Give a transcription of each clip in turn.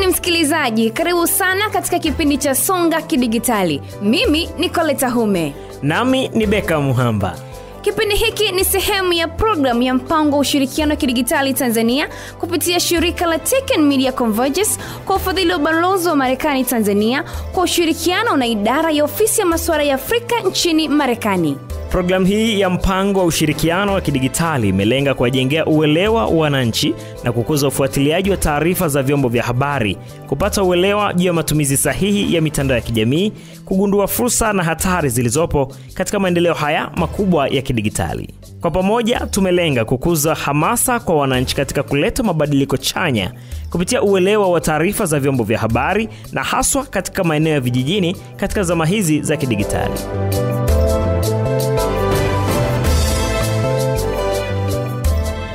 Msikilizaji, karibu sana katika kipindi cha Songa Kidigitali. Mimi ni Koleta Hume. Nami ni Beka Muhamba. Kipindi hiki ni sehemu ya programu ya mpango ushirikiano wa kidigitali Tanzania kupitia shirika la Tech Media Convergence kwa ufadhili wa balozi wa Marekani Tanzania kwa ushirikiano na idara ya ofisi ya masuala ya Afrika nchini Marekani. Programu hii ya mpango wa ushirikiano wa kidigitali imelenga kuwajengea uelewa wananchi na kukuza ufuatiliaji wa taarifa za vyombo vya habari, kupata uelewa juu ya matumizi sahihi ya mitandao ya kijamii, kugundua fursa na hatari zilizopo katika maendeleo haya makubwa ya kidigitali. Kwa pamoja tumelenga kukuza hamasa kwa wananchi katika kuleta mabadiliko chanya kupitia uelewa wa taarifa za vyombo vya habari na haswa katika maeneo ya vijijini katika zama hizi za kidigitali.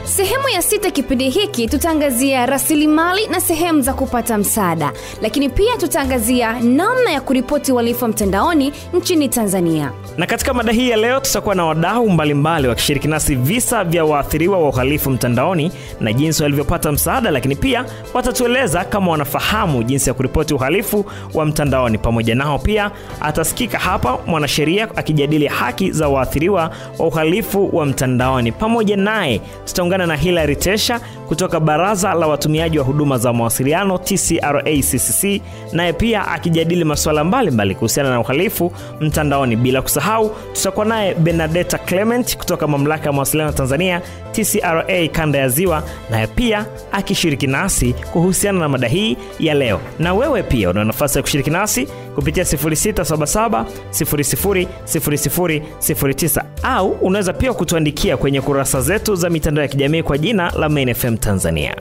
Sehemu ya 6 kipindi hiki tutaangazia rasilimali na sehemu za kupata msaada, lakini pia tutaangazia namna ya kuripoti uhalifu mtandaoni nchini Tanzania. Na katika mada hii ya leo tutakuwa na wadau mbalimbali wakishiriki nasi visa vya waathiriwa wa uhalifu mtandaoni na jinsi walivyopata msaada, lakini pia watatueleza kama wanafahamu jinsi ya kuripoti uhalifu wa mtandaoni. Pamoja nao pia atasikika hapa mwanasheria akijadili haki za waathiriwa wa uhalifu wa mtandaoni. Pamoja naye tutaungana na Hilary Tesha kutoka Baraza la Watumiaji wa Huduma za Mawasiliano TCRA-CCC, naye pia akijadili masuala mbalimbali kuhusiana na uhalifu mtandaoni. Bila kusahau tutakuwa naye Benedetta Clement kutoka Mamlaka ya Mawasiliano Tanzania TCRA Kanda ya Ziwa, naye pia akishiriki nasi kuhusiana na mada hii ya leo. Na wewe pia una nafasi ya kushiriki nasi kupitia 0677 00 0009 au unaweza pia kutuandikia kwenye kurasa zetu za mitandao ya kijamii kwa jina la Main FM Tanzania.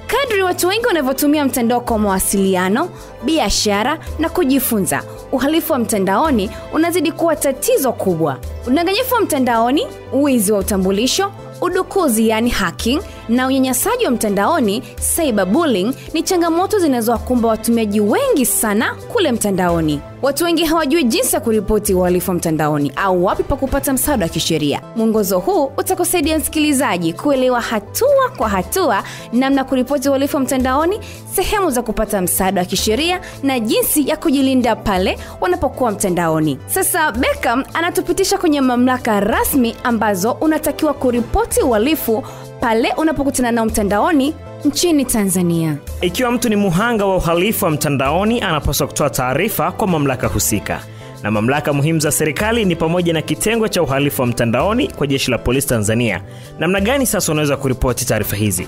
Kadri watu wengi wanavyotumia mtandao kwa mawasiliano, biashara na kujifunza, uhalifu wa mtandaoni unazidi kuwa tatizo kubwa. Udanganyifu wa mtandaoni, uwizi wa utambulisho, udukuzi yani hacking na unyanyasaji wa mtandaoni cyberbullying ni changamoto zinazowakumba watumiaji wengi sana kule mtandaoni. Watu wengi hawajui jinsi ya kuripoti uhalifu mtandaoni au wapi pa kupata msaada wa kisheria. Mwongozo huu utakusaidia msikilizaji kuelewa hatua kwa hatua namna kuripoti uhalifu mtandaoni, sehemu za kupata msaada wa kisheria na jinsi ya kujilinda pale wanapokuwa mtandaoni. Sasa Beckham anatupitisha kwenye mamlaka rasmi ambazo unatakiwa kuripoti uhalifu pale unapokutana nao mtandaoni nchini Tanzania. Ikiwa mtu ni muhanga wa uhalifu wa mtandaoni, anapaswa kutoa taarifa kwa mamlaka husika. Na mamlaka muhimu za serikali ni pamoja na kitengo cha uhalifu wa mtandaoni kwa Jeshi la Polisi Tanzania. Namna gani sasa unaweza kuripoti taarifa hizi?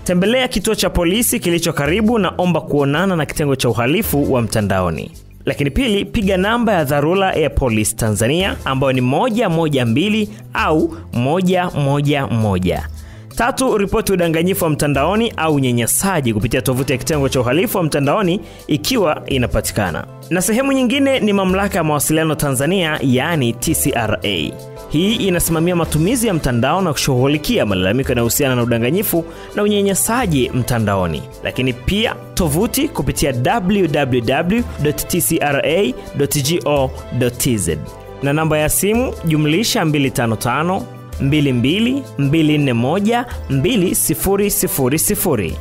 Tembelea kituo cha polisi kilicho karibu na omba kuonana na kitengo cha uhalifu wa mtandaoni. Lakini pili, piga namba ya dharura ya Polisi Tanzania ambayo ni 112 au 111. 3, ripoti udanganyifu wa mtandaoni au unyanyasaji kupitia tovuti ya kitengo cha uhalifu wa mtandaoni ikiwa inapatikana. Na sehemu nyingine ni Mamlaka ya Mawasiliano Tanzania yani TCRA. Hii inasimamia matumizi ya mtandao na kushughulikia malalamiko yanayohusiana na udanganyifu na unyanyasaji mtandaoni. Lakini pia tovuti kupitia www.tcra.go.tz. Na namba ya simu +255 22241200.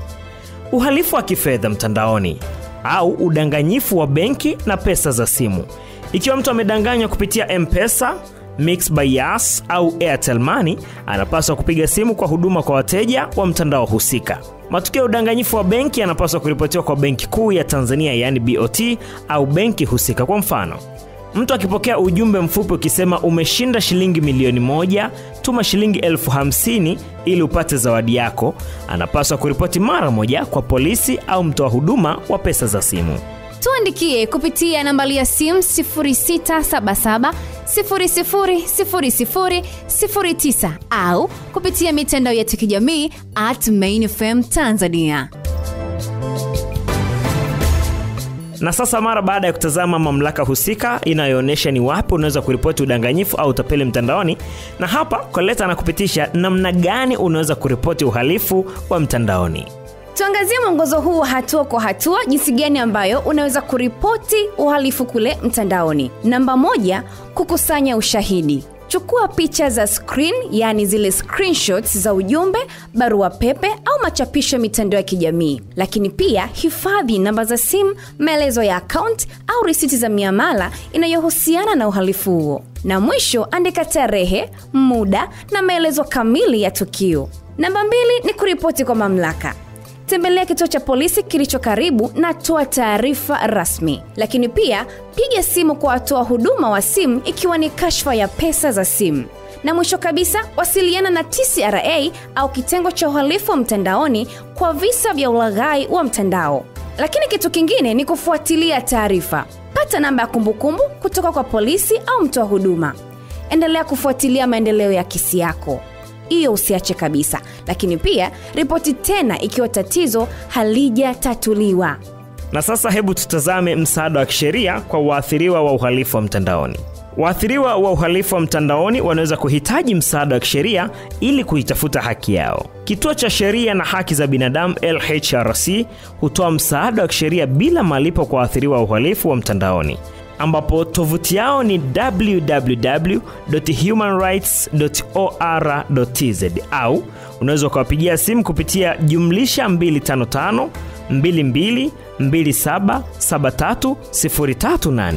Uhalifu wa kifedha mtandaoni au udanganyifu wa benki na pesa za simu. Ikiwa mtu amedanganywa kupitia M-Pesa, Mixx by Yas au Airtel Money, anapaswa kupiga simu kwa huduma kwa wateja wa mtandao husika. Matukio ya udanganyifu wa benki yanapaswa kuripotiwa kwa Benki Kuu ya Tanzania yani BOT au benki husika. Kwa mfano, mtu akipokea ujumbe mfupi ukisema umeshinda shilingi milioni 1, tuma shilingi 50,000 ili upate zawadi yako, anapaswa kuripoti mara moja kwa polisi au mtoa huduma wa pesa za simu. Tuandikie kupitia nambari ya simu 0677 000009 au kupitia mitandao yetu ya kijamii @mainfm Tanzania. Na sasa mara baada ya kutazama mamlaka husika inayoonyesha ni wapi unaweza kuripoti udanganyifu au utapeli mtandaoni, na hapa Koleta anakupitisha namna gani unaweza kuripoti uhalifu wa mtandaoni. Tuangazie mwongozo huu hatua kwa hatua jinsi gani ambayo unaweza kuripoti uhalifu kule mtandaoni. Namba 1, kukusanya ushahidi. Chukua picha za screen, yani zile screenshots za ujumbe, barua pepe au machapisho mitandao ya kijamii. Lakini pia hifadhi namba za simu, maelezo ya account au risiti za miamala inayohusiana na uhalifu huo. Na mwisho, andika tarehe, muda na maelezo kamili ya tukio. Namba 2 ni kuripoti kwa mamlaka. Tembelea kituo cha polisi kilicho karibu na toa taarifa rasmi. Lakini pia piga simu kwa watoa huduma wa simu ikiwa ni kashfa ya pesa za simu. Na mwisho kabisa, wasiliana na TCRA au kitengo cha uhalifu mtandaoni kwa visa vya ulaghai wa mtandao. Lakini kitu kingine ni kufuatilia taarifa. Pata namba ya kumbukumbu kutoka kwa polisi au mtoa huduma. Endelea kufuatilia maendeleo ya kesi yako. Hiyo usiache kabisa. Lakini pia ripoti tena ikiwa tatizo halijatatuliwa. Na sasa hebu tutazame msaada wa kisheria kwa waathiriwa wa uhalifu wa mtandaoni. Waathiriwa wa uhalifu wa mtandaoni wanaweza kuhitaji msaada wa kisheria ili kuitafuta haki yao. Kituo cha Sheria na Haki za Binadamu LHRC hutoa msaada wa kisheria bila malipo kwa waathiriwa wa uhalifu wa mtandaoni, ambapo tovuti yao ni www.humanrights.or.tz au unaweza kuwapigia simu kupitia +255 22 27 73 038.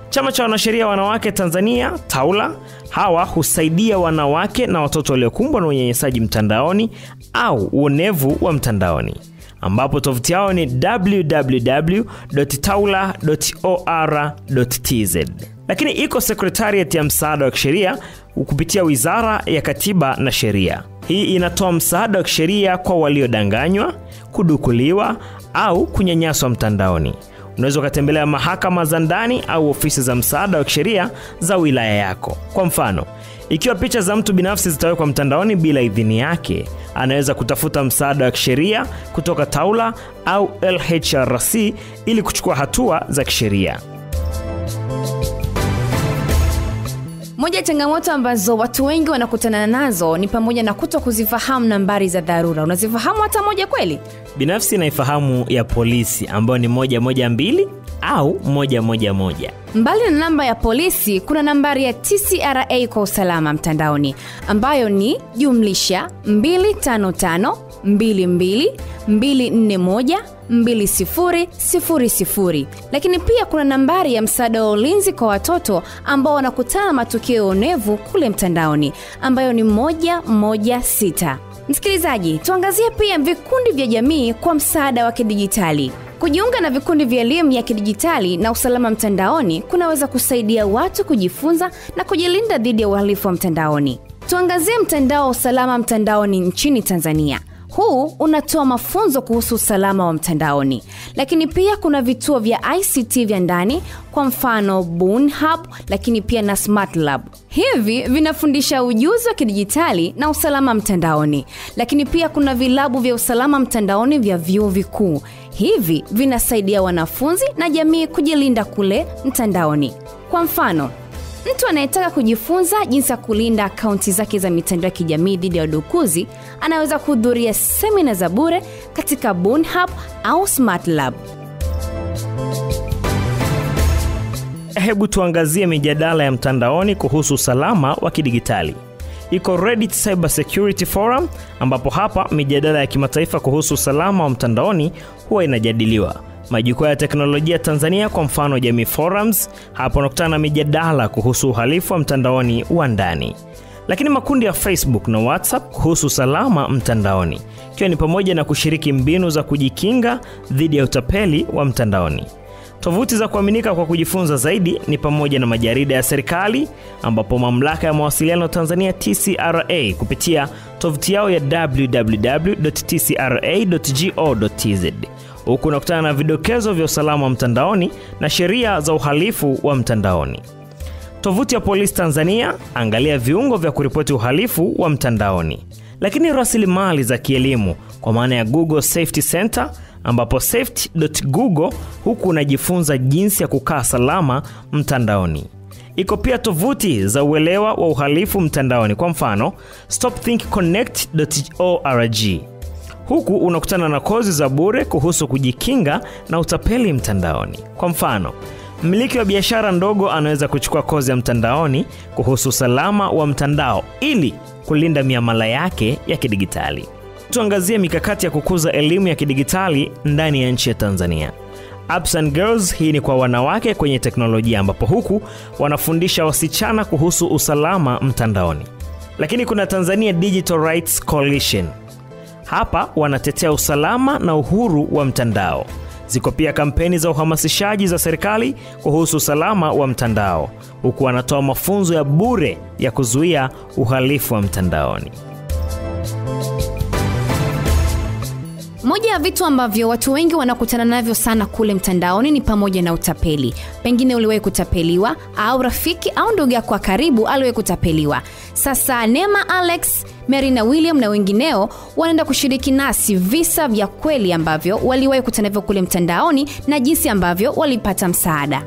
Chama cha wanasheria wanawake Tanzania TAWLA, hawa husaidia wanawake na watoto waliokumbwa na unyanyasaji mtandaoni au uonevu wa mtandaoni, ambapo tovuti yao ni www.tawla.or.tz. Lakini iko Secretariat ya msaada wa kisheria kupitia Wizara ya Katiba na Sheria. Hii inatoa msaada wa kisheria kwa waliodanganywa, kudukuliwa au kunyanyaswa mtandaoni. Unaweza kutembelea mahakama za ndani au ofisi za msaada wa kisheria za wilaya yako. Kwa mfano, ikiwa picha za mtu binafsi zitawekwa mtandaoni bila idhini yake, anaweza kutafuta msaada wa kisheria kutoka TAWLA au LHRC ili kuchukua hatua za kisheria. Moja ya changamoto ambazo watu wengi wanakutana nazo ni pamoja na kutokuzifahamu nambari za dharura. Unazifahamu hata moja kweli? Binafsi naifahamu ya polisi ambayo ni 112 au 111. Mbali na namba ya polisi, kuna nambari ya TCRA kwa usalama mtandaoni ambayo ni +255 22 241 2000. Lakini pia kuna nambari ya msaada wa ulinzi kwa watoto ambao wanakutana na matukio ya uonevu kule mtandaoni ambayo ni 116. Msikilizaji, tuangazie pia vikundi vya jamii kwa msaada wa kidijitali. Kujiunga na vikundi vya elimu ya kidijitali na usalama mtandaoni kunaweza kusaidia watu kujifunza na kujilinda dhidi ya uhalifu wa mtandaoni. Tuangazie mtandao wa usalama mtandaoni nchini Tanzania. Huu unatoa mafunzo kuhusu usalama wa mtandaoni. Lakini pia kuna vituo vya ICT vya ndani, kwa mfano Boon Hub, lakini pia na Smart Lab. Hivi vinafundisha ujuzi wa kidijitali na usalama mtandaoni. Lakini pia kuna vilabu vya usalama mtandaoni vya vyuo vikuu. Hivi vinasaidia wanafunzi na jamii kujilinda kule mtandaoni. Kwa mfano, mtu anayetaka kujifunza jinsi ya kulinda akaunti zake za mitandao ya kijamii dhidi ya udukuzi anaweza kuhudhuria semina za bure katika Boon Hub au Smart Lab. Hebu tuangazie mijadala ya mtandaoni kuhusu usalama wa kidijitali. Iko Reddit Cyber Security Forum, ambapo hapa mijadala ya kimataifa kuhusu usalama wa mtandaoni huwa inajadiliwa. Majukwaa ya teknolojia Tanzania, kwa mfano Jamii Forums, hapo unakutana na mijadala kuhusu uhalifu wa mtandaoni wa ndani. Lakini makundi ya Facebook na WhatsApp kuhusu usalama mtandaoni, ikiwa ni pamoja na kushiriki mbinu za kujikinga dhidi ya utapeli wa mtandaoni. Tovuti za kuaminika kwa kujifunza zaidi ni pamoja na majarida ya serikali, ambapo Mamlaka ya Mawasiliano Tanzania TCRA kupitia tovuti yao ya www.tcra.go.tz. Huku unakutana na vidokezo vya usalama wa mtandaoni na sheria za uhalifu wa mtandaoni. Tovuti ya Polisi Tanzania, angalia viungo vya kuripoti uhalifu wa mtandaoni. Lakini rasilimali za kielimu kwa maana ya Google Safety Center, ambapo safety.google, huku unajifunza jinsi ya kukaa salama mtandaoni. Iko pia tovuti za uelewa wa uhalifu mtandaoni, kwa mfano stopthinkconnect.org. Huku unakutana na kozi za bure kuhusu kujikinga na utapeli mtandaoni. Kwa mfano, mmiliki wa biashara ndogo anaweza kuchukua kozi ya mtandaoni kuhusu usalama wa mtandao ili kulinda miamala yake ya kidigitali. Tuangazie mikakati ya kukuza elimu ya kidigitali ndani ya nchi ya Tanzania. Apps and Girls, hii ni kwa wanawake kwenye teknolojia, ambapo huku wanafundisha wasichana kuhusu usalama mtandaoni. Lakini kuna Tanzania Digital Rights Coalition. Hapa wanatetea usalama na uhuru wa mtandao. Ziko pia kampeni za uhamasishaji za serikali kuhusu usalama wa mtandao, huku wanatoa mafunzo ya bure ya kuzuia uhalifu wa mtandaoni. Moja ya vitu ambavyo watu wengi wanakutana navyo sana kule mtandaoni ni pamoja na utapeli. Pengine uliwahi kutapeliwa, au rafiki au ndugu yako wa karibu aliwahi kutapeliwa. Sasa Neema, Alex, Mary na William na wengineo wanaenda kushiriki nasi visa vya kweli ambavyo waliwahi kukutana navyo kule mtandaoni na jinsi ambavyo walipata msaada.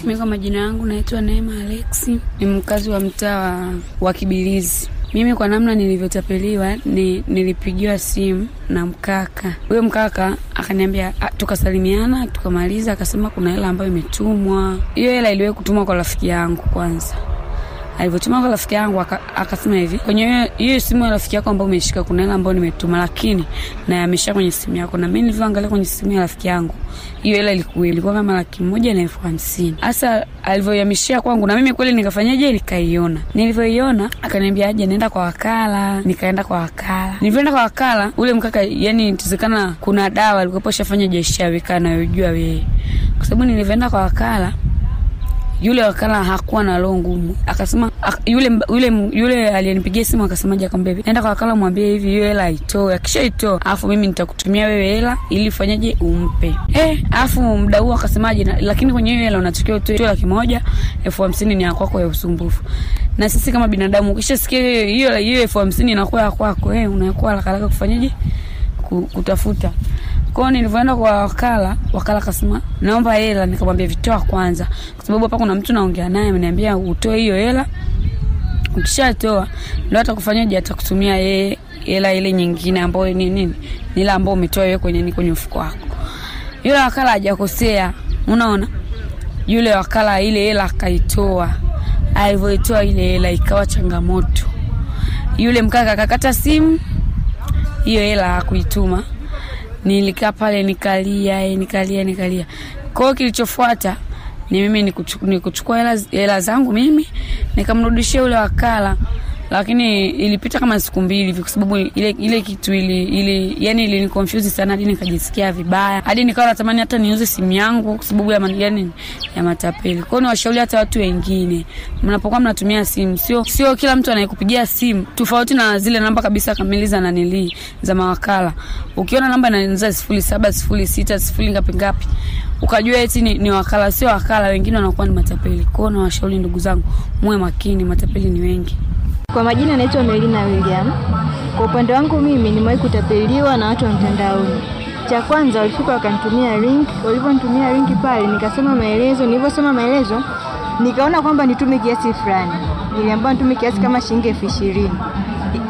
Mimi kwa majina yangu naitwa Neema Alex, ni mkazi wa mtaa wa Kibilizi. Mimi kwa namna nilivyotapeliwa, nilipigiwa simu na mkaka. Huyo mkaka akaniambia, tukasalimiana, tukamaliza, akasema kuna hela ambayo imetumwa. Hiyo hela iliwahi kutumwa kwa rafiki yangu kwanza. Alivyotuma kwa rafiki yangu akasema hivi, kwenye hiyo simu ya rafiki yako ambayo umeshika kuna hela ambayo nimetuma, lakini na yamesha kwenye simu yako. Na mimi nilivyoangalia kwenye simu ya rafiki yangu, hiyo hela ilikuwa kama 150,000. Sasa alivyoyamishia kwangu, na mimi kweli nikafanyaje, nikaiona. Nilivyoiona akaniambia aje nenda kwa wakala. Nikaenda kwa wakala. Nilivyoenda kwa wakala, ule mkaka yani tuzikana kuna dawa alikuwa shafanya biashara wekana unajua wewe. Kwa sababu nilivyoenda kwa wakala, yule wakala hakuwa na roho ngumu. Akasema yule aliyenipigia simu akasemaje, akamwambia nenda kwa wakala mwambie hivi hiyo hela itoe, akishaitoa afu mimi nitakutumia wewe hela ili ufanyaje umpe. Afu muda huo akasemaje, lakini kwenye hiyo hela unatakiwa utoe 150,000 ni yako ya usumbufu. Na sisi kama binadamu ukishasikia hiyo 50,000 inakuwa ya kwako, unakuwa haraka kufanyaje kutafuta. Kwa nilivyoenda kwa wakala akasema naomba hela. Nikamwambia vitoa kwanza, kwa sababu hapa kuna mtu naongea naye ameniambia utoe hiyo hela. Ukishatoa ndio atakufanyaje, atakutumia yeye hela ile nyingine ambayo ni ile ambayo umetoa wewe kwenye mfuko wako. Yule wakala hajakosea, unaona. Yule wakala ile hela akaitoa. Alivyoitoa ile hela ikawa changamoto. Yule mkaka akakata simu, hiyo hela hakuituma. Nilikaa pale nikalia. Kwa hiyo kilichofuata ni mimi nikuchukua hela zangu mimi nikamrudishia yule wakala. Lakini ilipita kama siku 2 hivi, kwa sababu ile kitu yani iliniconfuse sana hadi nikajisikia vibaya. Hadi nikawa natamani hata niuze simu yangu kwa sababu ya matapeli. Kwa hiyo nawashauri hata watu wengine, mnapokuwa mnatumia simu, sio kila mtu anayekupigia simu, tofauti na zile namba kabisa kamili za mawakala. Ukiona namba inaanza 0706 ngapi ukajua eti ni wakala, sio wakala, wengine wanakuwa ni matapeli. Kwa hiyo nawashauri ndugu zangu muwe makini, matapeli ni wengi. Kwa majina naitwa Melina William. Kwa upande wangu mimi nimewahi kutapeliwa na watu wa mtandaoni. Cha kwanza walifika wakanitumia link, waliponitumia link pale nikasoma maelezo, nilivyosoma maelezo nikaona kwamba nitume kiasi fulani. Niliambiwa nitume kiasi kama shilingi 20,000.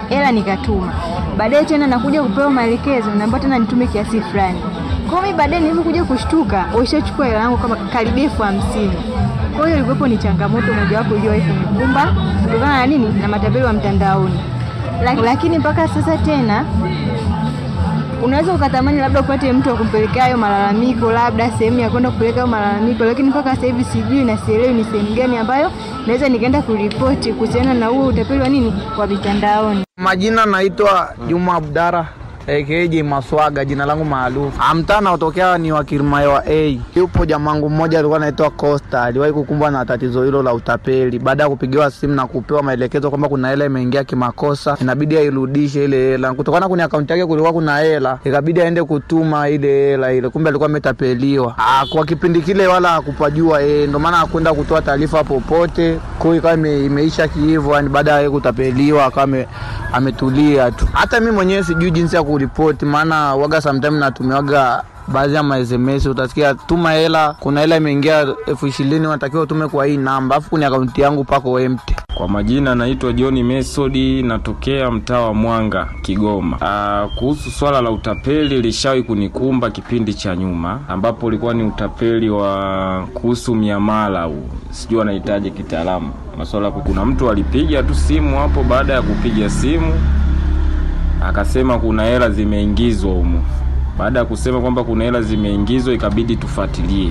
Hela nikatuma. Baadaye tena nakuja kupewa maelekezo, naambiwa tena nitume kiasi fulani. Kwa mimi baadaye nilipokuja kushtuka, washachukua hela yangu kama karibia 50,000. Kwa hiyo ilikuwa ni changamoto mojawapo iliyowahi kunikumba kutokana na na matapeli wa mtandaoni. Lakini mpaka sasa tena unaweza ukatamani labda upate mtu wa kumpelekea hayo malalamiko, labda sehemu ya kwenda kupeleka hayo malalamiko, lakini mpaka sasa hivi sijui na sielewi ni sehemu gani ambayo naweza nikaenda kuripoti kuhusiana na huo utapeli wa mitandaoni. Majina naitwa Juma Abdara AKJ Maswaga, jina langu maarufu. Mtana utokea ni wa Kirimayo A. Yupo jamangu mmoja alikuwa anaitwa Costa, aliwahi kukumbwa na tatizo hilo la utapeli. Baada ya kupigiwa simu na kupewa maelekezo kwamba kuna hela imeingia kimakosa, inabidi airudishe ile hela. Kutokana kwenye akaunti yake kulikuwa kuna hela, ikabidi aende kutuma ile hela ile. Kumbe alikuwa ametapeliwa. Kwa kipindi kile wala hakupajua ndio maana hakwenda kutoa taarifa popote. Kwa hiyo imeisha hivyo, yani baada ya kutapeliwa akawa ametulia tu. Hata mimi mwenyewe sijui jinsi ya kuripoti, maana waga sometimes natumiwaga baadhi ya SMS, utasikia tuma hela, kuna hela imeingia 20,000 unatakiwa utume kwa hii namba, afu kwenye akaunti yangu pako empty. Kwa majina naitwa John Mesodi, natokea mtaa wa Mwanga, Kigoma. Kuhusu swala la utapeli lishawahi kunikumba kipindi cha nyuma, ambapo ulikuwa ni utapeli wa kuhusu miamala huu. Sijui anahitaji kitaalamu. Masuala kuna mtu alipiga tu simu hapo, baada ya kupiga simu akasema kuna hela zimeingizwa humo. Baada ya kusema kwamba kuna hela zimeingizwa, ikabidi tufuatilie.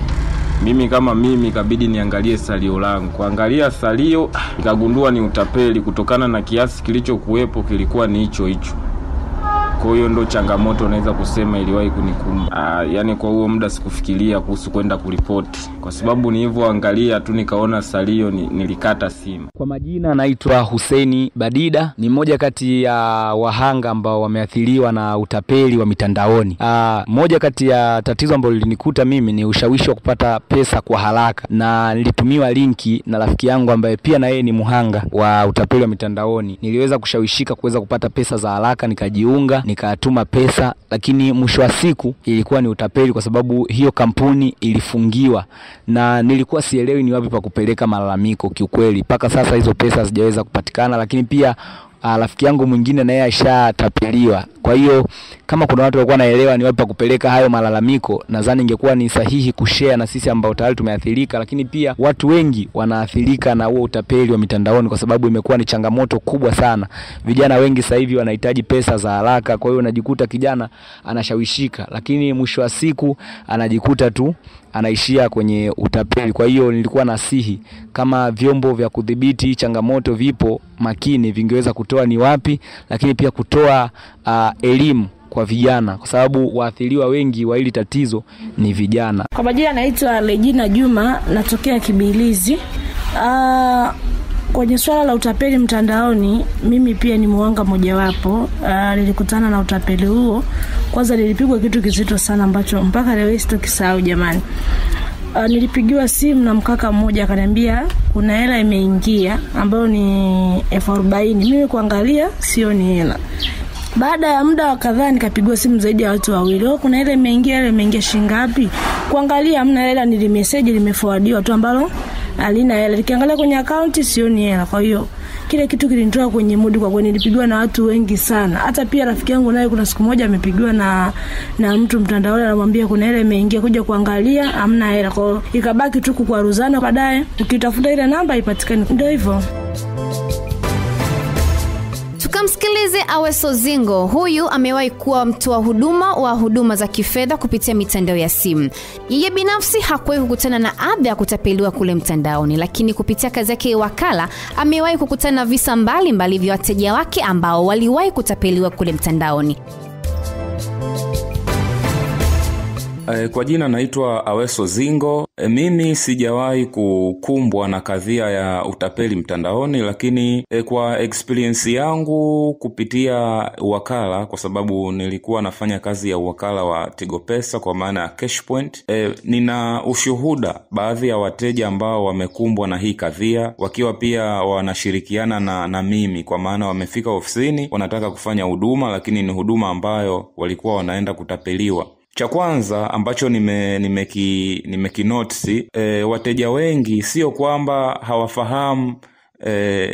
Mimi ikabidi niangalie salio langu. Kuangalia salio nikagundua ni utapeli kutokana na kiasi kilichokuwepo kilikuwa ni hicho. Kwa hiyo ndo changamoto naweza kusema iliwahi kunikumba. Yani kwa huo muda sikufikiria kuhusu kwenda kuripoti, kwa sababu nilivyoangalia tu nikaona salio nilikata simu. Kwa majina naitwa Hussein Badida, ni mmoja kati ya wahanga ambao wameathiriwa na utapeli wa mitandaoni. Moja kati ya tatizo ambalo lilinikuta mimi ni ushawishi wa kupata pesa kwa haraka, na nilitumiwa linki na rafiki yangu ambaye pia na yeye ni muhanga wa utapeli wa mitandaoni. Niliweza kushawishika kuweza kupata pesa za haraka, nikajiunga, nikatuma pesa, lakini mwisho wa siku ilikuwa ni utapeli kwa sababu hiyo kampuni ilifungiwa na nilikuwa sielewi ni wapi pa kupeleka malalamiko kiukweli. Paka sasa hizo pesa hazijaweza kupatikana, lakini pia rafiki yangu mwingine na yeye ashatapeliwa. Kwa hiyo kama kuna watu walikuwa naelewa ni wapi pa kupeleka hayo malalamiko, nadhani ingekuwa ni sahihi kushare na sisi ambao tayari tumeathirika. Lakini pia watu wengi wanaathirika na huo utapeli wa mitandaoni kwa sababu imekuwa ni changamoto kubwa sana. Vijana wengi sasa hivi wanahitaji pesa za haraka, kwa hiyo unajikuta kijana anashawishika, lakini mwisho wa siku anajikuta tu anaishia kwenye utapeli. Kwa hiyo nilikuwa nasihi kama vyombo vya kudhibiti changamoto vipo makini, vingeweza kutoa ni wapi, lakini pia kutoa elimu kwa vijana, kwa sababu waathiriwa wengi wa hili tatizo ni vijana. Kwa majina naitwa Regina Juma, natokea Kibilizi. Kwenye swala la utapeli mtandaoni, mimi pia ni muhanga mojawapo. Nilikutana na utapeli huo. Kwanza nilipigwa kitu kizito sana ambacho mpaka leo sitokisahau jamani. Nilipigiwa simu na mkaka mmoja akaniambia kuna hela imeingia ambayo ni 40,000. Mimi kuangalia sio ni hela. Baada ya muda kadhaa nikapigwa simu zaidi ya watu wawili. Kuna hela imeingia shingapi? Kuangalia hamna hela, ni message limeforwardiwa tu ambalo alina hela. Nikiangalia kwenye account sio ni hela. Kwa hiyo kile kitu kilinitoa kwenye mood, kwa kweli nilipigwa na watu wengi sana. Hata pia rafiki yangu naye kuna siku moja amepigwa na mtu mtandaoni, anamwambia kuna hela imeingia, kuja kuangalia hamna hela. Kwa hiyo ikabaki tu kukwaruzana, baadaye ukitafuta ile namba ipatikane. Ndio hivyo. Tukamsikilize Aweso Zingo. Huyu amewahi kuwa mtoa huduma za kifedha kupitia mitandao ya simu. Yeye binafsi hakuwahi kukutana na adha ya kutapeliwa kule mtandaoni, lakini kupitia kazi yake wakala amewahi kukutana na visa mbalimbali vya wateja wake ambao waliwahi kutapeliwa kule mtandaoni. Kwa jina naitwa Aweso Zingo. Mimi sijawahi kukumbwa na kadhia ya utapeli mtandaoni, lakini kwa experience yangu kupitia wakala, kwa sababu nilikuwa nafanya kazi ya wakala wa Tigo Pesa kwa maana ya Cashpoint, nina ushuhuda baadhi ya wateja ambao wamekumbwa na hii kadhia wakiwa pia wanashirikiana na mimi, kwa maana wamefika ofisini wanataka kufanya huduma, lakini ni huduma ambayo walikuwa wanaenda kutapeliwa. Cha kwanza ambacho nimekinotisi, wateja wengi sio kwamba hawafahamu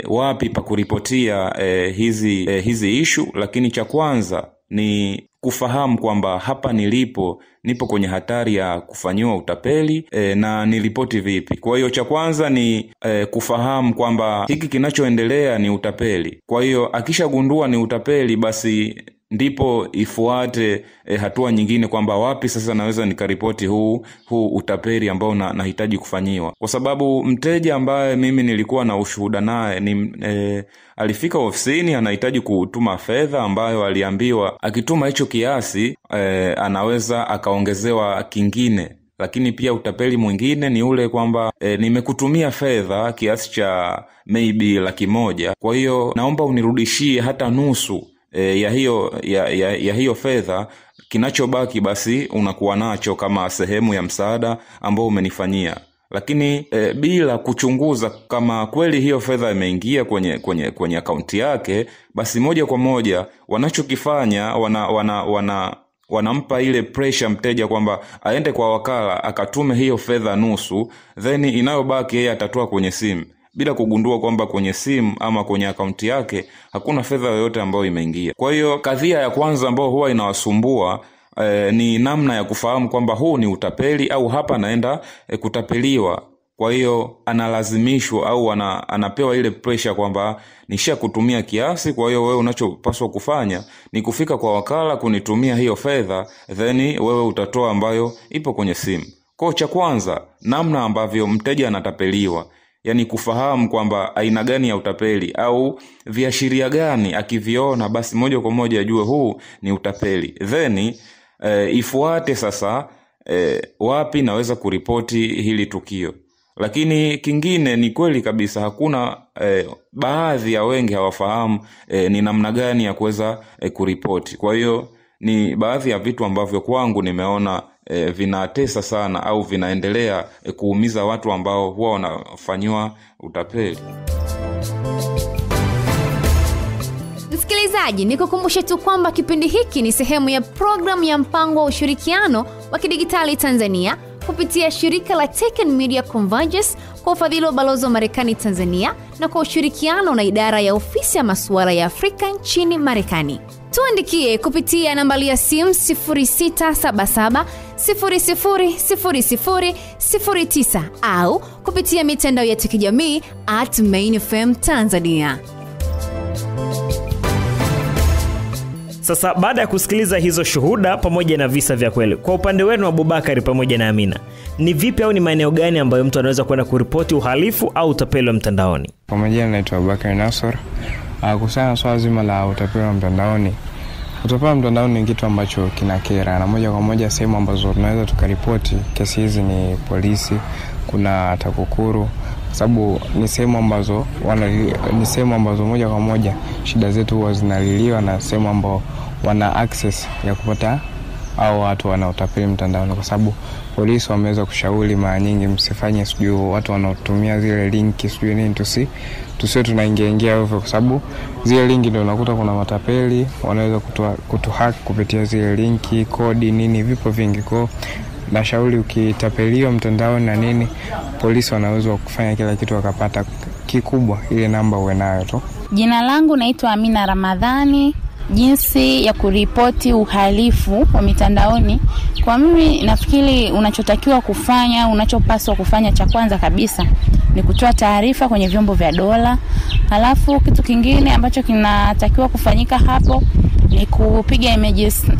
wapi pa kuripotia hizi issue, lakini cha kwanza ni kufahamu kwamba hapa nipo kwenye hatari ya kufanyiwa utapeli, na niripoti vipi. Kwa hiyo cha kwanza ni kufahamu kwamba hiki kinachoendelea ni utapeli. Kwa hiyo akishagundua ni utapeli, basi ndipo ifuate hatua nyingine kwamba wapi sasa naweza nikaripoti huu utapeli ambao nahitaji kufanyiwa. Kwa sababu mteja ambaye mimi nilikuwa na ushuhuda naye alifika ofisini anahitaji kutuma fedha ambayo aliambiwa akituma hicho kiasi anaweza akaongezewa kingine. Lakini pia utapeli mwingine ni ule kwamba nimekutumia fedha kiasi cha maybe 100,000, kwa hiyo naomba unirudishie hata nusu ya hiyo fedha, kinachobaki basi unakuwa nacho kama sehemu ya msaada ambao umenifanyia. Lakini bila kuchunguza kama kweli hiyo fedha imeingia kwenye akaunti yake, basi moja kwa moja wanachokifanya wanampa ile pressure mteja kwamba aende kwa wakala akatume hiyo fedha nusu, then inayobaki yeye atatoa kwenye simu. bila kugundua kwamba kwenye simu ama kwenye akaunti yake hakuna fedha yoyote ambayo imeingia. Kwa hiyo kadhia ya kwanza ambayo huwa inawasumbua ni namna ya kufahamu kwamba huu ni utapeli au hapa naenda kutapeliwa. Kwa hiyo analazimishwa au anapewa ile pressure kwamba nisha kutumia kiasi, kwa hiyo wewe unachopaswa kufanya ni kufika kwa wakala kunitumia hiyo fedha, then wewe utatoa ambayo ipo kwenye simu. Kwa cha kwanza, namna ambavyo mteja anatapeliwa, yani kufahamu kwamba aina gani ya utapeli au viashiria gani akiviona basi moja kwa moja ajue huu ni utapeli. Then ifuate sasa wapi naweza kuripoti hili tukio. Lakini kingine ni kweli kabisa hakuna baadhi ya wengi hawafahamu ni namna gani ya kuweza kuripoti. Kwa hiyo ni baadhi ya vitu ambavyo kwangu nimeona vinatesa sana au vinaendelea kuumiza watu ambao huwa wanafanywa utapeli. Msikilizaji, nikukumbushe tu kwamba kipindi hiki ni sehemu ya programu ya mpango wa ushirikiano wa kidigitali Tanzania kupitia shirika la Tech and Media Convergence kwa ufadhili wa balozi wa Marekani Tanzania na kwa ushirikiano na idara ya ofisi ya masuala ya Afrika nchini Marekani. Tuandikie kupitia nambari ya simu 0677000009 au kupitia mitandao yetu ya kijamii @mainfm Tanzania. Sasa baada ya kusikiliza hizo shuhuda pamoja na visa vya kweli, kwa upande wenu Abubakari pamoja na Amina, ni vipi au ni maeneo gani ambayo mtu anaweza kwenda kuripoti uhalifu au utapeli wa mtandaoni? Kwa majina naitwa Abubakari Nasor. Kuhusiana swala zima la utapeli wa mtandaoni, utapeli wa mtandaoni ni kitu ambacho kinakera, na moja kwa moja sehemu ambazo tunaweza tukaripoti kesi hizi ni polisi, kuna TAKUKURU, sababu ni sehemu ambazo moja kwa moja shida zetu huwa zinaliliwa, na sehemu ambao wana access ya kupata au watu wanaotapeli mtandaoni, kwa sababu polisi wameweza kushauri mara nyingi msifanye sijui watu wanaotumia zile linki sijui nini, tusiwe tunaingia ovyo, kwa sababu zile linki ndio unakuta kuna matapeli wanaweza kutuhack kupitia zile linki, kodi nini, vipo vingi. Kwa na shauri ukitapeliwa mtandaoni na nini, polisi wanaweza kufanya kila kitu wakapata kikubwa ile namba uwe nayo tu. Jina langu naitwa Amina Ramadhani. Jinsi ya kuripoti uhalifu wa mitandaoni, kwa mimi nafikiri unachotakiwa kufanya, unachopaswa kufanya cha kwanza kabisa ni kutoa taarifa kwenye vyombo vya dola. Halafu kitu kingine ambacho kinatakiwa kufanyika hapo ni kupiga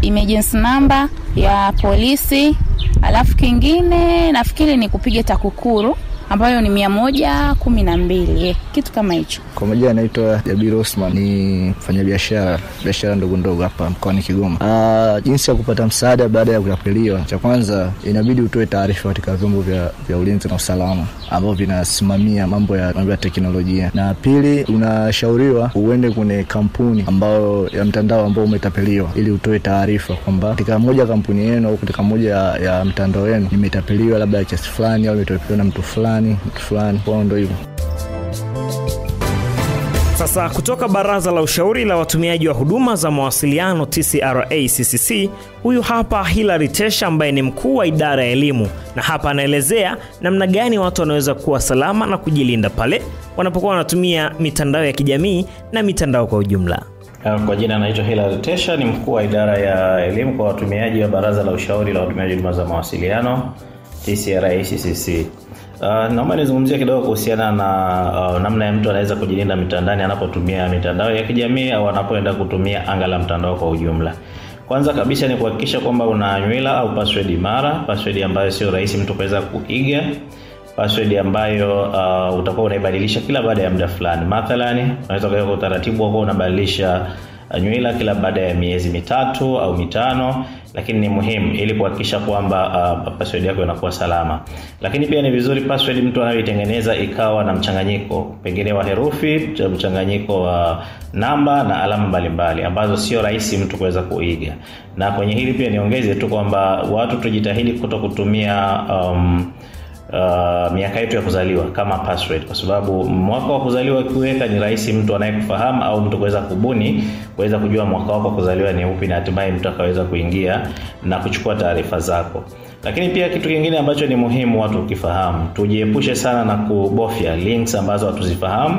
emergency number ya polisi. Halafu kingine nafikiri ni kupiga TAKUKURU ambayo ni 112, kitu kama hicho. Kwa majina naitwa Jabir Osman, ni mfanyabiashara ndogo ndogo hapa mkoani Kigoma. Jinsi ya kupata msaada baada ya kutapeliwa, cha kwanza inabidi utoe taarifa katika vyombo vya ulinzi na usalama ambao vinasimamia mambo ya teknolojia. Na pili, unashauriwa uende kwenye kampuni ambayo ya mtandao ambao umetapeliwa ili utoe taarifa kwamba katika moja kampuni yenu au katika moja ya mtandao wenu nimetapeliwa labda kiasi fulani au nimetapeliwa na mtu fulani. Kwa ndo hivyo. Sasa kutoka Baraza la Ushauri la Watumiaji wa Huduma za Mawasiliano TCRA-CCC, huyu hapa Hilary Tesha ambaye ni mkuu wa idara ya elimu, na hapa anaelezea namna gani watu wanaweza kuwa salama na kujilinda pale wanapokuwa wanatumia mitandao ya kijamii na mitandao kwa ujumla. Kwa jina naitwa Hilary Tesha, ni mkuu wa idara ya elimu kwa watumiaji wa Baraza la Ushauri la Watumiaji wa Huduma za Mawasiliano TCRA-CCC. Naomba nizungumzie kidogo kuhusiana na namna ya mtu anaweza kujilinda mitandani anapotumia mitandao ya kijamii au anapoenda kutumia anga la mtandao kwa ujumla. Kwanza kabisa ni kuhakikisha kwamba una nywila au password imara, password ambayo sio rahisi mtu kuweza kuiga, password ambayo utakuwa unaibadilisha kila baada ya muda fulani. Mathalani, unaweza kuweka utaratibu wako unabadilisha nywila kila baada ya miezi 3 au 5, lakini ni muhimu ili kuhakikisha kwamba password yako inakuwa salama. Lakini pia ni vizuri password mtu anayoitengeneza ikawa na mchanganyiko pengine wa herufi, mchanganyiko wa namba na alama mbalimbali ambazo sio rahisi mtu kuweza kuiga. Na kwenye hili pia niongeze tu kwamba watu tujitahidi kutokutumia miaka yetu ya kuzaliwa kama password, kwa sababu mwaka wa kuzaliwa ukiweka ni rahisi mtu anayekufahamu au mtu kuweza kubuni kuweza kujua mwaka wako wa kuzaliwa ni upi, na hatimaye mtu akaweza kuingia na kuchukua taarifa zako. Lakini pia kitu kingine ambacho ni muhimu watu ukifahamu, tujiepushe sana na kubofya links ambazo hatuzifahamu,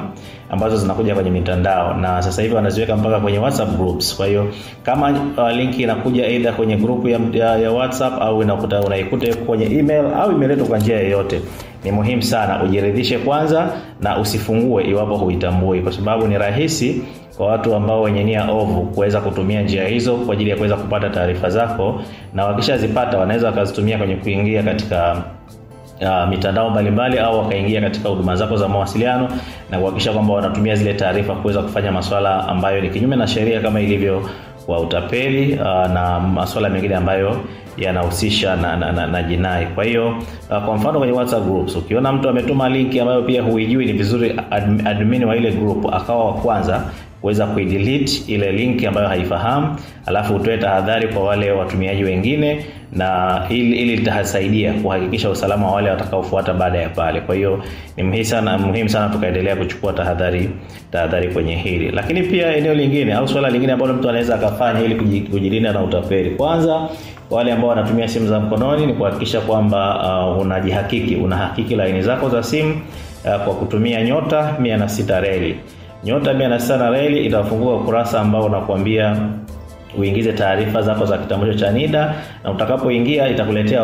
ambazo zinakuja kwenye mitandao, na sasa hivi wanaziweka mpaka kwenye WhatsApp groups. Kwa hiyo kama link inakuja either kwenye group ya WhatsApp au unaikuta kwenye email au imeletwa kwa njia yoyote, ni muhimu sana ujiridhishe kwanza na usifungue iwapo huitambui, kwa sababu ni rahisi kwa watu ambao wenye nia ovu kuweza kutumia njia hizo kwa ajili ya kuweza kupata taarifa zako, na wakishazipata wanaweza wakazitumia kwenye kuingia katika mitandao mbalimbali au wakaingia katika huduma zako za mawasiliano na kuhakikisha kwamba wanatumia zile taarifa kuweza kufanya masuala ambayo ni kinyume na sheria, kama ilivyo kwa utapeli na masuala mengine ambayo yanahusisha na jinai. Kwa hiyo kwa mfano kwenye WhatsApp groups, ukiona mtu ametuma linki ambayo pia huijui, ni vizuri admin wa ile group akawa wa kwanza kuweza kuidelete ile link ambayo haifahamu, alafu utoe tahadhari kwa wale watumiaji wengine, na ili litasaidia kuhakikisha usalama wa wale watakaofuata baada ya pale. Kwa hiyo ni muhimu sana tukaendelea kuchukua tahadhari kwenye hili. Lakini pia eneo lingine au swala lingine ambalo mtu anaweza akafanya ili kujilinda na utapeli, kwanza wale ambao wanatumia simu za mkononi, ni kuhakikisha kwamba unahakiki laini zako za simu kwa kutumia nyota 106 reli. Nyota 106 reli itafungua ukurasa ambao unakuambia uingize taarifa zako za kitambulisho cha NIDA, na utakapoingia itakuletea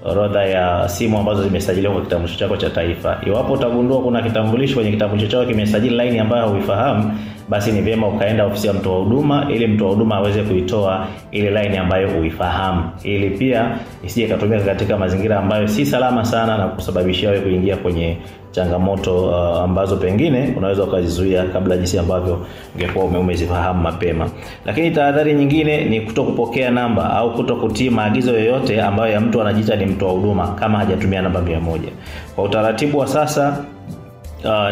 orodha ya simu ambazo zimesajiliwa kwa kitambulisho chako cha taifa. Iwapo utagundua kuna kitambulisho kwenye kitambulisho chako kimesajili line ambayo huifahamu, basi ni vyema ukaenda ofisi ya mtoa huduma ili mtoa huduma aweze kuitoa ile line ambayo huifahamu, ili pia isije kutumika katika mazingira ambayo si salama sana na kusababishia wewe kuingia kwenye changamoto ambazo pengine unaweza ukazizuia kabla jinsi ambavyo ungekuwa umezifahamu mapema. Lakini tahadhari nyingine ni kutokupokea namba au kutokutii maagizo yoyote ambayo ya mtu anajiita ni mtoa huduma kama hajatumia namba 100. Kwa utaratibu wa sasa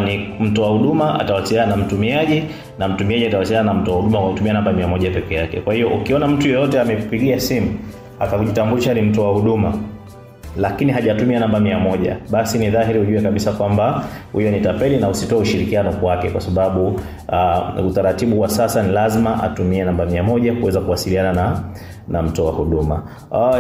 ni mtoa huduma atawasiliana na mtumiaji, na mtumiaji atawasiliana na mtoa huduma kwa kutumia namba 100 peke yake. Kwa hiyo ukiona mtu yeyote amekupigia simu akakujitambulisha ni mtoa huduma lakini hajatumia namba 100, basi ni dhahiri ujue kabisa kwamba huyo ni tapeli, na usitoe ushirikiano kwake, kwa sababu utaratibu wa sasa ni lazima atumie namba 100 kuweza kuwasiliana na mtoa huduma.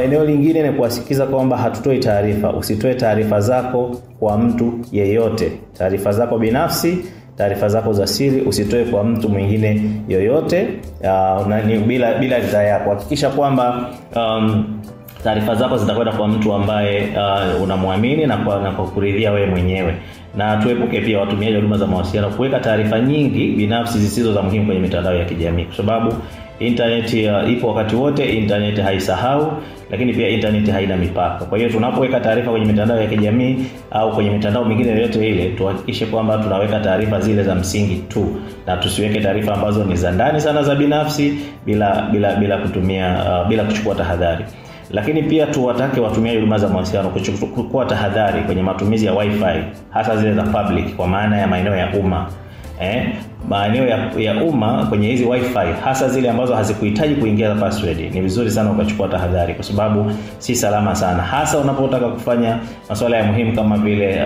Eneo lingine ni kuhakikisha kwamba hatutoi taarifa. Usitoe taarifa zako kwa mtu yeyote. Taarifa zako binafsi, taarifa zako za siri usitoe kwa mtu mwingine yoyote bila ridhaa yako. Hakikisha kwamba taarifa zako zitakwenda kwa mtu ambaye unamwamini na kwa kuridhia wewe mwenyewe. Na tuepuke pia watumiaji wa huduma za mawasiliano kuweka taarifa nyingi binafsi zisizo za muhimu kwenye mitandao ya kijamii, kwa sababu internet ipo wakati wote, internet haisahau, lakini pia internet haina mipaka. Kwa hiyo tunapoweka taarifa kwenye mitandao ya kijamii au kwenye mitandao mingine yoyote ile, tuhakikishe kwamba tunaweka taarifa zile za msingi tu, na tusiweke taarifa ambazo ni za ndani sana za binafsi bila kuchukua tahadhari. Lakini pia tuwatake watumiaji huduma za mawasiliano kuchukua tahadhari kwenye matumizi ya wifi, hasa zile za public, kwa maana ya maeneo ya umma. Maeneo ya umma kwenye hizi wifi, hasa zile ambazo hazikuhitaji kuingia password, ni vizuri sana ukachukua tahadhari, kwa sababu si salama sana, hasa unapotaka kufanya masuala ya muhimu kama vile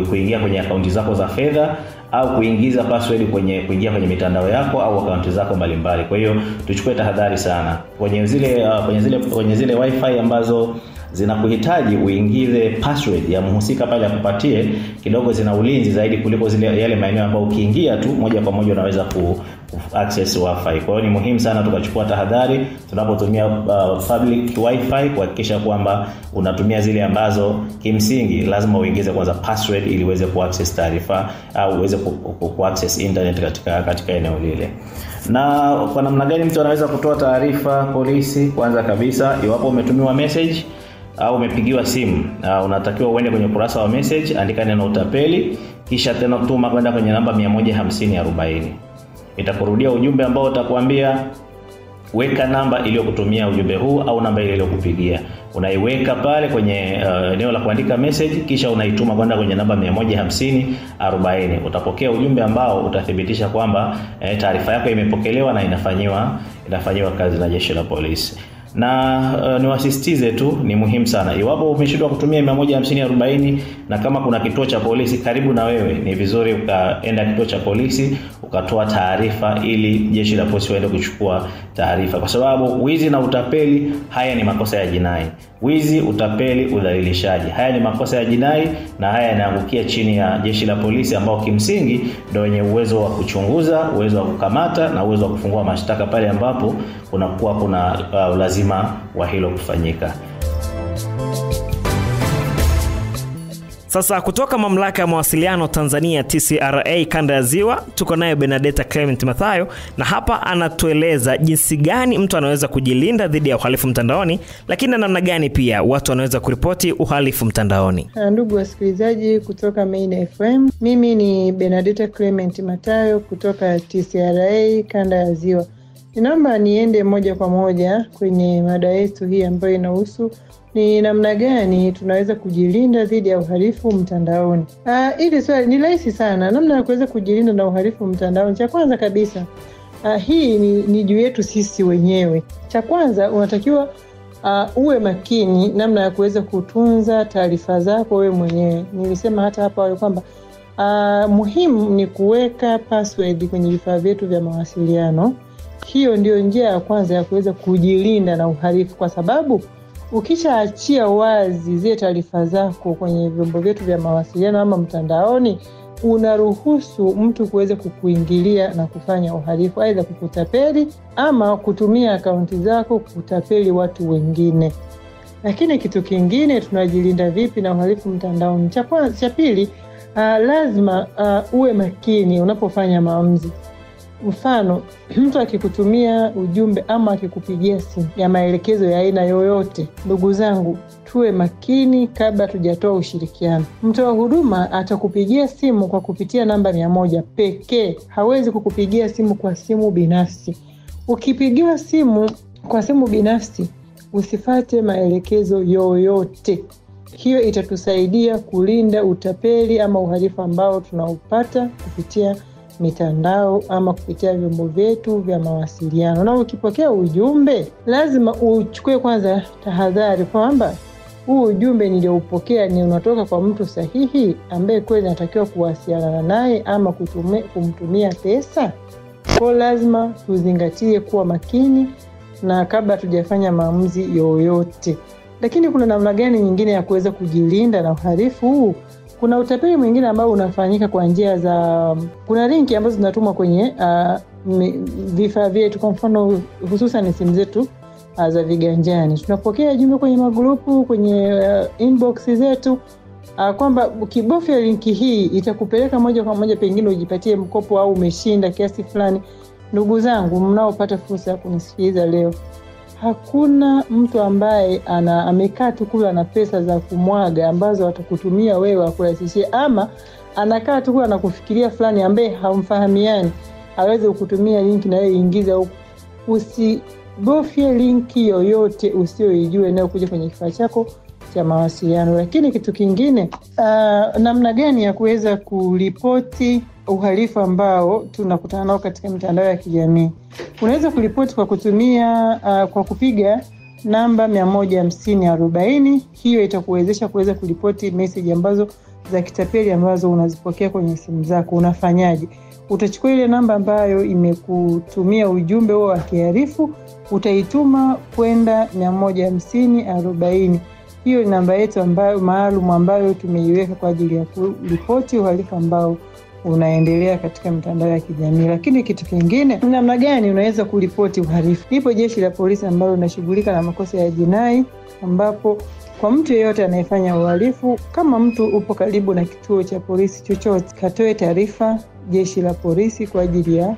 kuingia kwenye akaunti zako za fedha au kuingiza password kuingia kwenye mitandao yako au akaunti zako mbalimbali. Kwa hiyo tuchukue tahadhari sana kwenye zile wifi ambazo zinakuhitaji uingize password ya mhusika pale akupatie, kidogo zina ulinzi zaidi kuliko yale maeneo ambayo ukiingia tu moja kwa moja unaweza access wifi. Kwa hiyo ni muhimu sana tukachukua tahadhari tunapotumia public wifi, kuhakikisha kwamba unatumia zile ambazo kimsingi lazima uingize kwanza password ili uweze kuaccess taarifa au uweze kuaccess internet katika eneo lile. Na kwa namna gani mtu anaweza kutoa taarifa polisi? Kwanza kabisa, iwapo umetumiwa message au umepigiwa simu, unatakiwa uende kwenye kurasa wa message, andika neno utapeli, kisha tena tuma kwenda kwenye namba 15040. Itakurudia ujumbe ambao utakwambia weka namba iliyokutumia ujumbe huu au namba ile iliyokupigia. Unaiweka pale kwenye eneo la kuandika message, kisha unaituma kwenda kwenye namba 15040. Utapokea ujumbe ambao utathibitisha kwamba taarifa yako imepokelewa na inafanyiwa kazi na jeshi la polisi. Na niwasisitize tu, ni muhimu sana, iwapo umeshindwa kutumia 15040 na kama kuna kituo cha polisi karibu na wewe, ni vizuri ukaenda kituo cha polisi ukatoa taarifa ili jeshi la polisi waende kuchukua taarifa, kwa sababu wizi na utapeli haya ni makosa ya jinai. Wizi, utapeli, udhalilishaji, haya ni makosa ya jinai na haya yanaangukia chini ya jeshi la polisi, ambao kimsingi ndio wenye uwezo wa kuchunguza, uwezo wa kukamata na uwezo wa kufungua mashtaka pale ambapo kuna lazima wa hilo kufanyika. Sasa kutoka Mamlaka ya Mawasiliano Tanzania TCRA Kanda ya Ziwa, tuko naye Benedetta Clement Mathayo, na hapa anatueleza jinsi gani mtu anaweza kujilinda dhidi ya uhalifu mtandaoni, lakini namna gani pia watu wanaweza kuripoti uhalifu mtandaoni. Ndugu wasikilizaji kutoka Main FM, mimi ni Benedetta Clement Mathayo kutoka TCRA Kanda ya Ziwa. Ninaomba niende moja kwa moja kwenye mada yetu hii ambayo inahusu ni namna gani tunaweza kujilinda dhidi ya uhalifu mtandaoni. Hili swali ni rahisi sana, namna ya kuweza kujilinda na uhalifu mtandaoni. Cha kwanza kabisa, hii ni juu yetu sisi wenyewe. Cha kwanza unatakiwa uwe makini namna ya kuweza kutunza taarifa zako wewe mwenyewe. Nilisema hata hapa wale kwamba muhimu ni kuweka password kwenye vifaa vyetu vya mawasiliano. Hiyo ndio njia ya kwanza ya kuweza kujilinda na uhalifu, kwa sababu ukishaachia wazi zile taarifa zako kwenye vyombo vyetu vya mawasiliano ama mtandaoni, unaruhusu mtu kuweza kukuingilia na kufanya uhalifu, aidha kukutapeli ama kutumia akaunti zako kutapeli watu wengine. Lakini kitu kingine, tunajilinda vipi na uhalifu mtandaoni? Cha pili, lazima uwe makini unapofanya maamuzi. Mfano, mtu akikutumia ujumbe ama akikupigia simu ya maelekezo ya aina yoyote, ndugu zangu, tuwe makini kabla tujatoa ushirikiano. Mtoa huduma atakupigia simu kwa kupitia namba 100 pekee, hawezi kukupigia simu kwa simu binafsi. Ukipigiwa simu kwa simu binafsi, usifate maelekezo yoyote. Hiyo itatusaidia kulinda utapeli ama uhalifu ambao tunaupata kupitia mitandao ama kupitia vyombo vyetu vya mawasiliano. Na ukipokea ujumbe, lazima uchukue kwanza tahadhari kwamba huu ujumbe nilioupokea ni unatoka kwa mtu sahihi ambaye kweli natakiwa kuwasiliana naye ama kumtumia pesa. Kwa lazima tuzingatie kuwa makini na kabla tujafanya maamuzi yoyote. Lakini kuna namna gani nyingine ya kuweza kujilinda na uhalifu huu? Kuna utapeli mwingine ambao unafanyika kwa njia za, kuna linki ambazo zinatumwa kwenye vifaa vyetu, kwa mfano hususan simu zetu za viganjani. Tunapokea jumbe kwenye magrupu, kwenye inbox zetu, kwamba ukibofya linki hii itakupeleka moja kwa moja pengine ujipatie mkopo au umeshinda kiasi fulani. Ndugu zangu mnaopata fursa ya kunisikiliza leo, hakuna mtu ambaye amekaa tu kula na pesa za kumwaga ambazo watakutumia wewe akurahisishie, ama anakaa tu kula na kufikiria fulani ambaye hamfahamiani aweze kukutumia linki na wewe ingiza huko. Usibofye linki yoyote usiyoijua inayokuja kwenye kifaa chako cha mawasiliano. Lakini kitu kingine, namna gani ya kuweza kuripoti uhalifu ambao tunakutana nao katika mitandao ya kijamii? Unaweza kuripoti kwa kutumia kwa kupiga namba 15040. Hiyo itakuwezesha kuweza kuripoti message ambazo za kitapeli ambazo unazipokea kwenye simu zako. Unafanyaje? Utachukua ile namba ambayo imekutumia ujumbe huo wa kihalifu, utaituma kwenda 15040. Hiyo ni namba yetu ambayo maalum ambayo tumeiweka kwa ajili ya kuripoti uhalifu ambao unaendelea katika mitandao ya kijamii. Lakini kitu kingine, namna gani unaweza kuripoti uhalifu? Lipo jeshi la polisi ambalo linashughulika na makosa ya jinai, ambapo kwa mtu yeyote anayefanya uhalifu, kama mtu upo karibu na kituo cha polisi chochote, katoe taarifa jeshi la polisi kwa ajili ya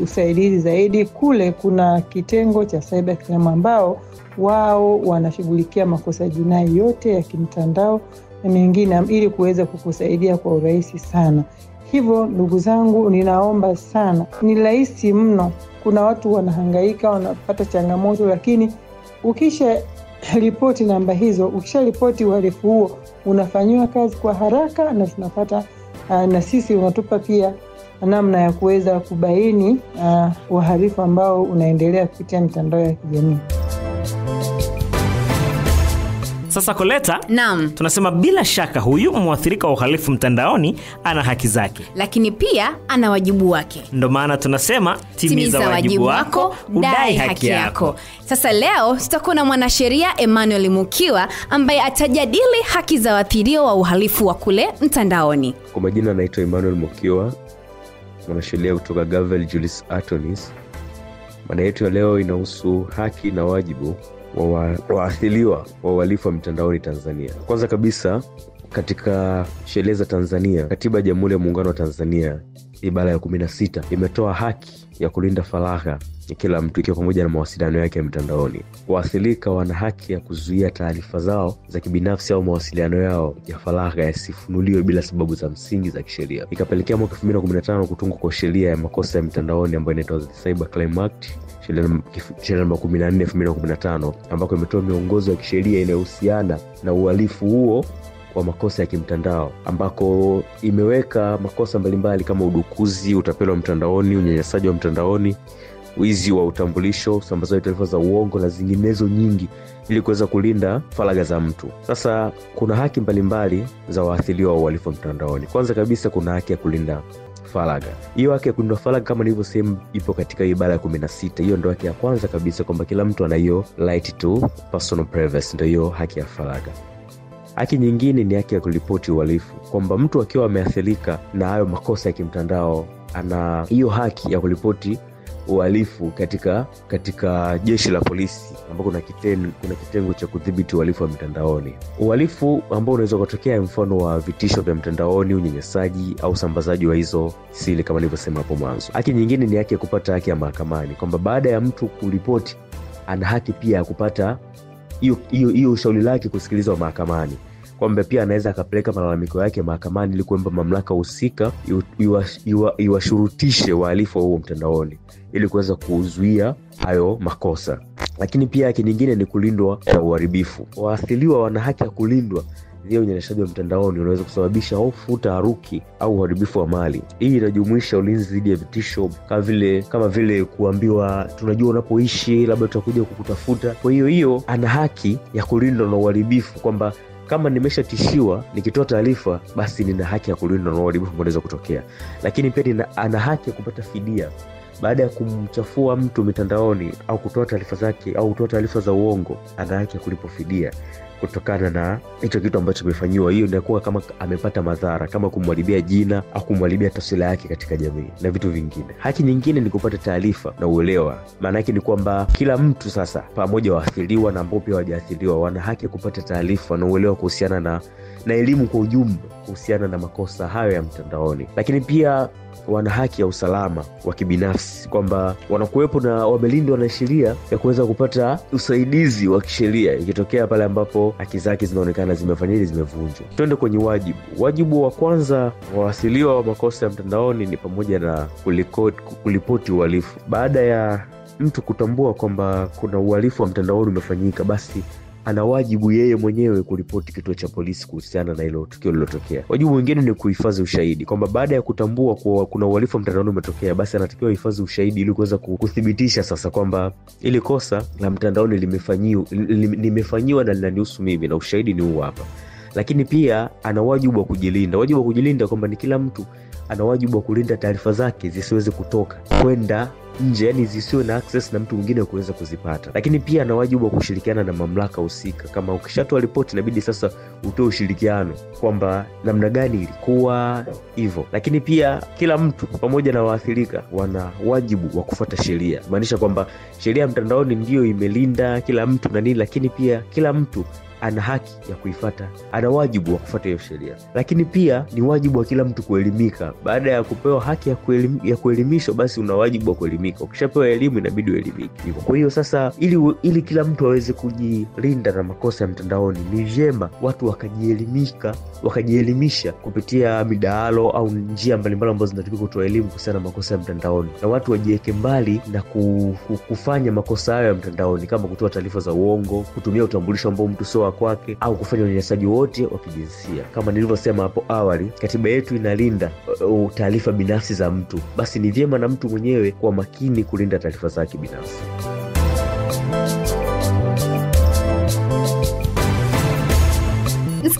usaidizi zaidi. Kule kuna kitengo cha cyber crime ambao wao wanashughulikia makosa jinai yote ya kimtandao na mengine, ili kuweza kukusaidia kwa urahisi sana. Hivyo ndugu zangu, ninaomba sana, ni rahisi mno. Kuna watu wanahangaika, wanapata changamoto, lakini ukisha ripoti namba hizo, ukisha ripoti uhalifu huo, unafanywa kazi kwa haraka na tunapata na sisi unatupa pia namna ya kuweza kubaini uhalifu ambao unaendelea kupitia mitandao ya kijamii. Sasa Koleta, naam, tunasema bila shaka huyu mwathirika wa uhalifu mtandaoni ana haki zake, lakini pia ana wajibu wake. Ndio maana tunasema timiza wajibu wako, udai haki yako. Sasa leo tutakuwa na mwanasheria Emmanuel Mukiwa ambaye atajadili haki za waathiriwa wa uhalifu wa kule mtandaoni. Kwa majina naitwa Emmanuel Mukiwa, mwanasheria kutoka Gavel Juris Attorneys. Mada yetu ya leo inahusu haki na wajibu wa waathiriwa wa uhalifu wa mtandaoni Tanzania. Kwanza kabisa, katika sheria za Tanzania, Katiba ya Jamhuri ya Muungano wa Tanzania ibara ya 16 imetoa haki ya kulinda faragha ya kila mtu, ikiwa pamoja na mawasiliano yake ya mtandaoni. Waathirika wana haki ya kuzuia taarifa zao za kibinafsi au mawasiliano yao ya faragha yasifunuliwe bila sababu za msingi za kisheria. Ikapelekea mwaka 2015 kutungwa kwa sheria ya makosa ya mtandaoni ambayo inaitwa Cyber Crime Act, sheria namba 14/2015, ambako imetoa miongozo ya kisheria inayohusiana na uhalifu huo wa makosa ya kimtandao, ambako imeweka makosa mbalimbali kama udukuzi, utapeli wa mtandaoni, unyanyasaji wa mtandaoni, wizi wa utambulisho, usambazaji wa taarifa za uongo na zinginezo nyingi, ili kuweza kulinda faragha za mtu. Sasa kuna haki mbalimbali za waathiriwa wa uhalifu wa mtandaoni. Kwanza kabisa, kuna haki ya kulinda faragha. Hiyo haki ya kulinda faragha kama nilivyosema ipo katika ibara ya 16. Hiyo ndio haki ya kwanza kabisa, kwamba kila mtu ana hiyo right to personal privacy, ndio hiyo haki ya faragha. Haki nyingine ni haki ya kuripoti uhalifu, kwamba mtu akiwa ameathirika na hayo makosa ya kimtandao ana hiyo haki ya kuripoti uhalifu katika jeshi la polisi, ambako kuna kitengo cha kudhibiti uhalifu wa mtandaoni. Uhalifu ambao unaweza kutokea mfano wa vitisho vya mtandaoni, unyanyasaji au usambazaji wa hizo siri kama nilivyosema hapo mwanzo. Haki nyingine ni haki ya kupata haki ya mahakamani, kwamba baada ya mtu kuripoti ana haki pia ya kupata hiyo ushauri lake kusikilizwa mahakamani, kwamba pia anaweza akapeleka malalamiko yake mahakamani ili kuomba mamlaka husika iwashurutishe wahalifu wa huo mtandaoni ili kuweza kuzuia hayo makosa. Lakini pia haki nyingine ni kulindwa na uharibifu. Waathiriwa wana haki ya kulindwa dhidi ya unyanyasaji wa mtandaoni unaweza kusababisha hofu, taharuki au uharibifu wa mali. Hii inajumuisha ulinzi dhidi ya vitisho kama vile kuambiwa tunajua unapoishi, labda tutakuja kukutafuta. Kwa hiyo ana haki ya kulindwa na uharibifu, kwamba kama nimeshatishiwa nikitoa taarifa basi nina haki ya kulindwa na uharibifu unaweza kutokea. Lakini pia ana haki ya kupata fidia baada ya kumchafua mtu mitandaoni au kutoa taarifa zake au kutoa taarifa za uongo. Ana haki ya kulipa fidia kutokana na hicho kitu ambacho kimefanyiwa. Hiyo inakuwa kama amepata madhara, kama kumharibia jina au kumharibia taswira yake katika jamii na vitu vingine. Haki nyingine ni kupata taarifa na uelewa. Maana yake ni kwamba kila mtu sasa, pamoja waathiriwa na ambao pia hawajaathiriwa, wana haki ya kupata taarifa na uelewa kuhusiana na elimu kwa ujumla kuhusiana na makosa hayo ya mtandaoni. Lakini pia wana haki ya usalama wa kibinafsi, kwamba wanakuwepo na wamelindwa na sheria ya kuweza kupata usaidizi wa kisheria ikitokea pale ambapo haki zake zinaonekana zimevunjwa. Twende kwenye wajibu. Wajibu wa kwanza wa waathiriwa wa makosa ya mtandaoni ni pamoja na kuripoti uhalifu. Baada ya mtu kutambua kwamba kuna uhalifu wa mtandaoni umefanyika, basi ana wajibu yeye mwenyewe kuripoti kituo cha polisi kuhusiana na hilo tukio lililotokea. Wajibu mwingine ni kuhifadhi ushahidi, kwamba baada ya kutambua kuwa kuna uhalifu mtandaoni umetokea, basi anatakiwa hifadhi ushahidi ili kuweza kuthibitisha sasa kwamba ile kosa la mtandaoni limefanyiwa na linanihusu mimi na ushahidi ni huu hapa. Lakini pia ana wajibu wa kujilinda. Wajibu wa kujilinda kwamba ni kila mtu ana wajibu wa kulinda taarifa zake zisiweze kutoka kwenda nje, yani zisiwe na access na mtu mwingine kuweza kuzipata. Lakini pia ana wajibu wa kushirikiana na mamlaka husika. Kama ukishatoa ripoti inabidi sasa utoe ushirikiano kwamba namna gani ilikuwa hivyo. Lakini pia kila mtu pamoja na waathirika wana wajibu wa kufuata sheria. Maanisha kwamba sheria ya mtandaoni ndio imelinda kila mtu na nini, lakini pia kila mtu ana haki ya kuifuata, ana wajibu wa kufuata hiyo sheria. Lakini pia ni wajibu wa kila mtu kuelimika. Baada ya kupewa haki ya kuelimishwa, basi una wajibu wa kuelimika. Ukishapewa elimu inabidi uelimike. Kwa hiyo sasa ili kila mtu aweze kujilinda na makosa ya mtandaoni, ni vyema watu wakajielimisha kupitia midahalo au njia mbalimbali ambazo zinatumika kutoa elimu kuhusiana na makosa ya mtandaoni, na watu wajiweke mbali na kufanya makosa hayo ya mtandaoni, kama kutoa taarifa za uongo, kutumia utambulisho ambao mtu sio kwake, au kufanya unyanyasaji wote wa kijinsia. Kama nilivyosema hapo awali, katiba yetu inalinda taarifa binafsi za mtu. Basi ni vyema na mtu mwenyewe kuwa makini kulinda taarifa zake binafsi.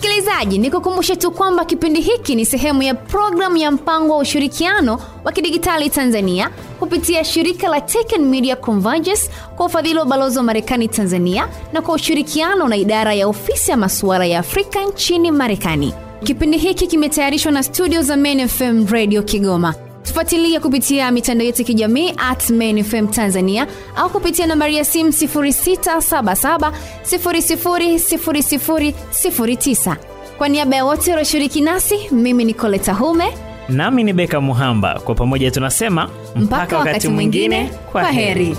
Msikilizaji, nikukumbushe tu kwamba kipindi hiki ni sehemu ya programu ya mpango wa ushirikiano wa kidigitali Tanzania kupitia shirika la Tech Media Convergence kwa ufadhili wa balozi wa Marekani Tanzania na kwa ushirikiano na idara ya ofisi ya masuala ya Afrika nchini Marekani. Kipindi hiki kimetayarishwa na studio za Main FM Radio Kigoma. Tufuatilie kupitia mitandao yetu ya kijamii @mainfm Tanzania au kupitia nambari ya simu 0677000009. Kwa niaba ya wote walioshiriki nasi, mimi ni Koleta Hume nami ni Beka Muhamba. Kwa pamoja tunasema mpaka wakati mwingine, kwa heri.